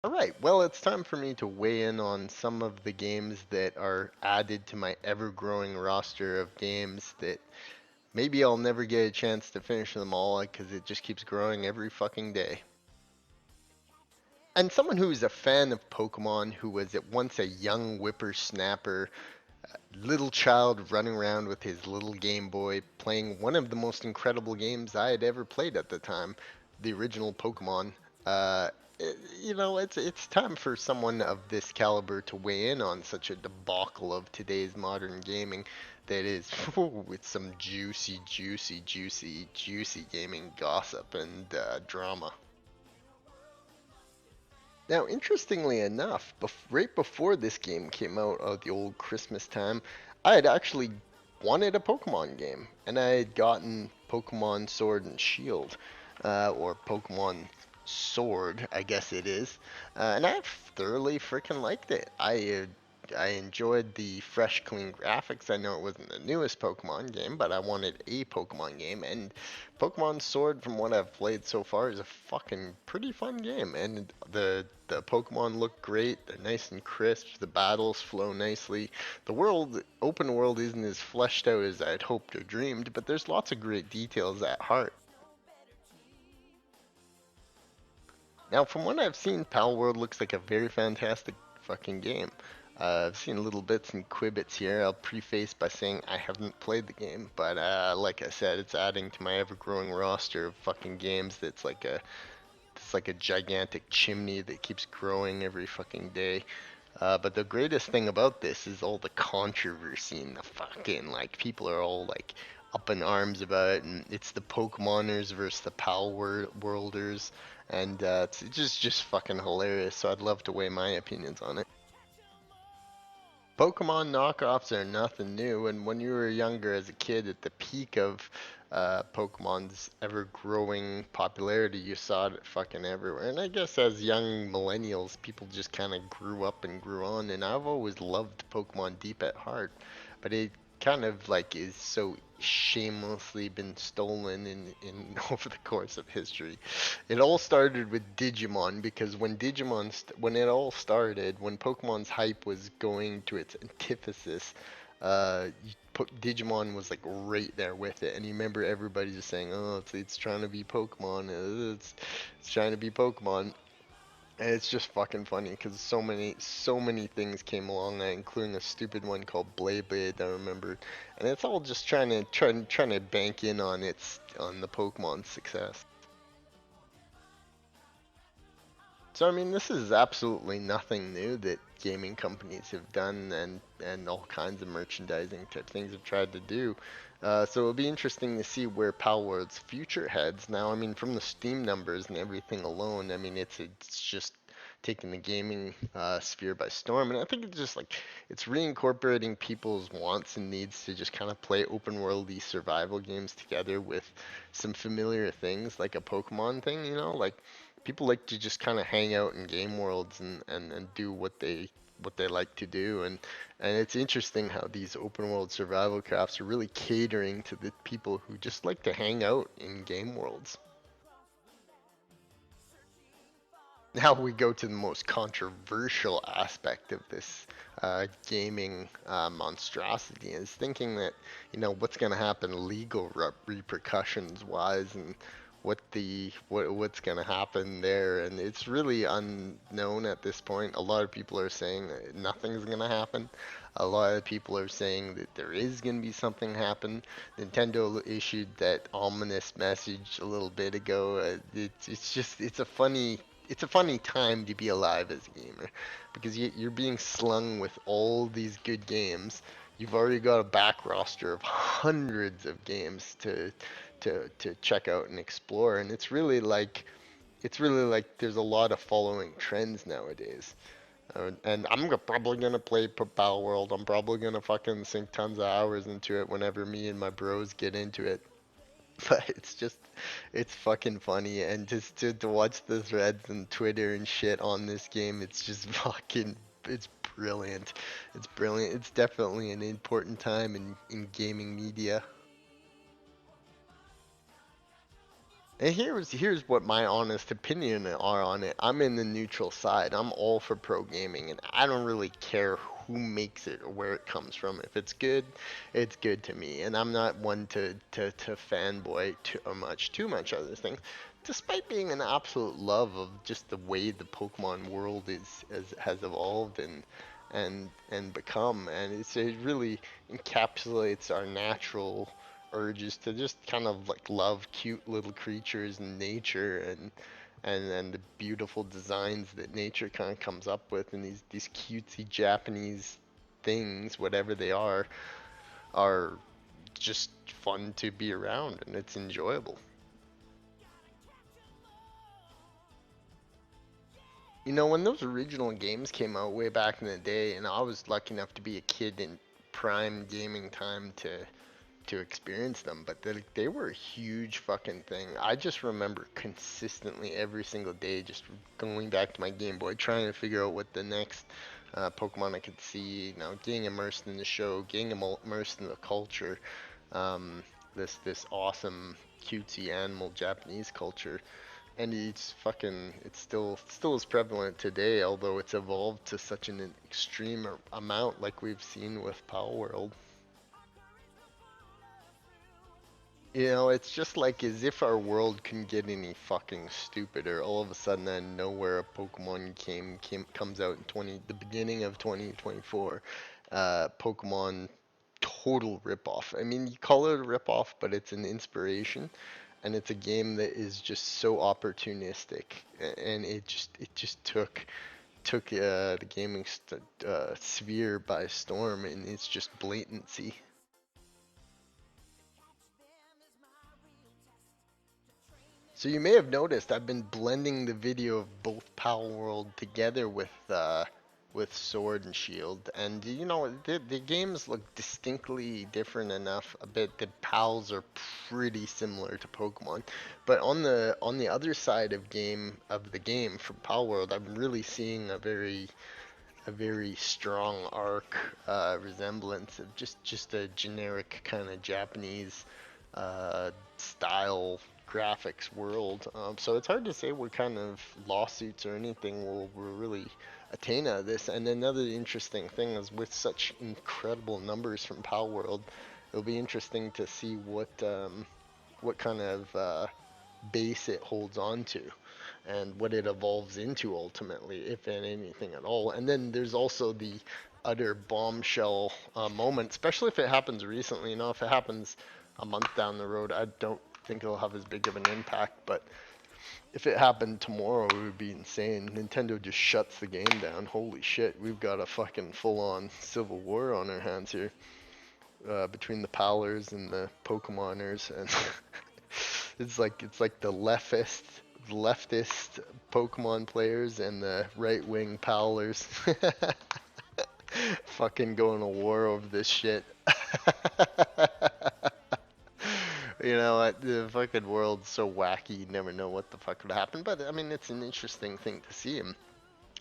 Alright, well, it's time for me to weigh in on some of the games that are added to my ever growing roster of games that maybe I'll never get a chance to finish them all because it just keeps growing every fucking day. And someone who is a fan of Pokemon, who was at once a young whippersnapper, little child running around with his little Game Boy, playing one of the most incredible games I had ever played at the time, the original Pokemon. Uh, it's time for someone of this caliber to weigh in on such a debacle of today's modern gaming that is with some juicy, juicy, juicy, juicy gaming gossip and drama. Now, interestingly enough, right before this game came out, the old Christmas time, I had actually wanted a Pokemon game, and I had gotten Pokemon Sword and Shield, or Pokemon Sword, I guess it is, and I thoroughly freaking liked it. I enjoyed the fresh, clean graphics. I know it wasn't the newest Pokemon game, but I wanted a Pokemon game, and Pokemon Sword, from what I've played so far, is a fucking pretty fun game. And the Pokemon look great. They're nice and crisp. The battles flow nicely. The open world, isn't as fleshed out as I'd hoped or dreamed, but there's lots of great details at heart. Now, from what I've seen, Palworld looks like a very fantastic fucking game. I've seen little bits and quibbits here. I'll preface by saying I haven't played the game, but like I said, it's adding to my ever-growing roster of fucking games. It's like a gigantic chimney that keeps growing every fucking day. But the greatest thing about this is all the controversy and the fucking like people are all like up in arms about it, and it's the Pokemoners versus the Pal Worlders, and it's just fucking hilarious. So I'd love to weigh my opinions on it. Pokemon knockoffs are nothing new, and when you were younger as a kid at the peak of Pokemon's ever-growing popularity, you saw it fucking everywhere. And I guess as young millennials, people just kind of grew up and grew on, and I've always loved Pokemon deep at heart, but it kind of like is so shamelessly been stolen in over the course of history. It all started with Digimon because when it all started, when Pokemon's hype was going to its antithesis, Digimon was like right there with it, and you remember everybody just saying, "Oh, it's trying to be Pokemon, it's trying to be Pokemon," and it's just fucking funny because so many things came along, including a stupid one called Blade I remember, and it's all just trying to bank in on the Pokemon success. So I mean, this is absolutely nothing new that gaming companies have done, and all kinds of merchandising type things have tried to do. So it'll be interesting to see where Palworld's future heads. Now, I mean, from the Steam numbers and everything alone, I mean, it's just taking the gaming sphere by storm, and I think it's just like it's reincorporating people's wants and needs to just kind of play open worldy survival games together with some familiar things like a Pokemon thing, like people like to just kind of hang out in game worlds and do what they like to do, and it's interesting how these open world survival crafts are really catering to the people who just like to hang out in game worlds. Now we go to the most controversial aspect of this gaming monstrosity is thinking that what's going to happen legal repercussions wise, and what's going to happen there, and it's really unknown at this point. A lot of people are saying that nothing's going to happen. A lot of people are saying that there is going to be something happen. Nintendo issued that ominous message a little bit ago. It's a funny time to be alive as a gamer because you're being slung with all these good games. You've already got a back roster of hundreds of games to check out and explore, and it's really like there's a lot of following trends nowadays. And probably gonna play Battle World. I'm probably gonna fucking sink tons of hours into it whenever me and my bros get into it. But it's fucking funny, and just to watch the threads and Twitter and shit on this game, it's just it's brilliant. It's brilliant. It's definitely an important time in gaming media. And here's what my honest opinion are on it. I'm in the neutral side. I'm all for pro gaming, and I don't really care who makes it or where it comes from. If it's good to me. And I'm not one to fanboy too much other things. Despite being an absolute love of just the way the Pokemon world has evolved and become, and it really encapsulates our natural urges to just kind of like love cute little creatures and nature and the beautiful designs that nature kind of comes up with, and these cutesy Japanese things, whatever they are just fun to be around, and it's enjoyable. You know, when those original games came out way back in the day, and I was lucky enough to be a kid in prime gaming time to experience them, but they were a huge fucking thing. I just remember consistently every single day just going back to my Game Boy, trying to figure out what the next Pokemon I could see. You know, getting immersed in the show, getting immersed in the culture. Um, this awesome cutesy animal Japanese culture, and it's still as prevalent today, although it's evolved to such an extreme amount, like we've seen with Palworld. You know, it's just like as if our world couldn't get any fucking stupider. All of a sudden, out of nowhere, a Pokemon comes out in the beginning of 2024. Pokemon total ripoff. I mean, you call it a ripoff, but it's an inspiration, and it's a game that is just so opportunistic, and it just took the gaming sphere by storm, and it's just blatancy. So you may have noticed I've been blending the video of both Pal World together with Sword and Shield, and you know the games look distinctly different enough a bit that Pals are pretty similar to Pokemon, but on the other side of the game for Pal World, I'm really seeing a very strong arc resemblance of just a generic kind of Japanese style graphics world. So it's hard to say what kind of lawsuits or anything will really attain out of this. And another interesting thing is with such incredible numbers from Pal World, it'll be interesting to see what kind of base it holds on to and what it evolves into ultimately, if in anything at all. And then there's also the utter bombshell moment, especially if it happens recently. You know, if it happens a month down the road, I don't think it'll have as big of an impact. But if it happened tomorrow, it would be insane. Nintendo just shuts the game down. Holy shit, we've got a fucking full-on civil war on our hands here between the Powlers and the Pokemoners, and it's like the leftist Pokemon players and the right wing Powlers fucking going to war over this shit. You know what? The fucking world's so wacky, you never know what the fuck would happen. But I mean, it's an interesting thing to see. I'm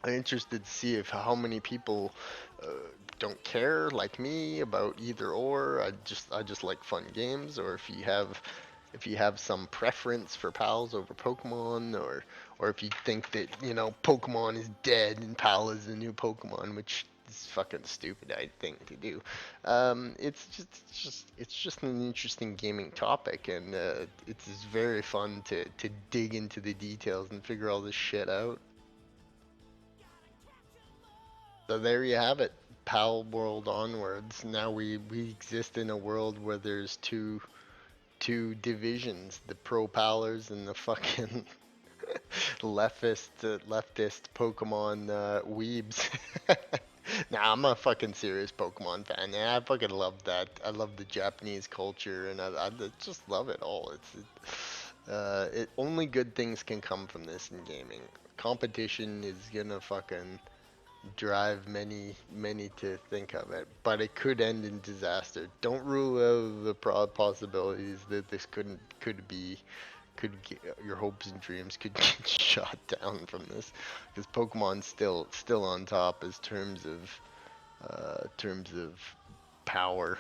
interested to see if how many people uh, don't care like me about either or. I just like fun games, or if you have some preference for pals over Pokemon, or if you think that Pokemon is dead and Pal is the new Pokemon, which is fucking stupid, I think, to do. It's just an interesting gaming topic, and it's very fun to dig into the details and figure all this shit out. So there you have it. Pal world onwards. Now we exist in a world where there's two divisions: the pro pallers and the fucking leftist Pokemon weebs. Nah, I'm a fucking serious Pokemon fan. Yeah, I fucking love that. I love the Japanese culture, and I just love it all. Only good things can come from this in gaming. Competition is gonna fucking drive many to think of it, but it could end in disaster. Don't rule out the possibilities that this your hopes and dreams could get shot down from this, because Pokemon's still on top as terms of power.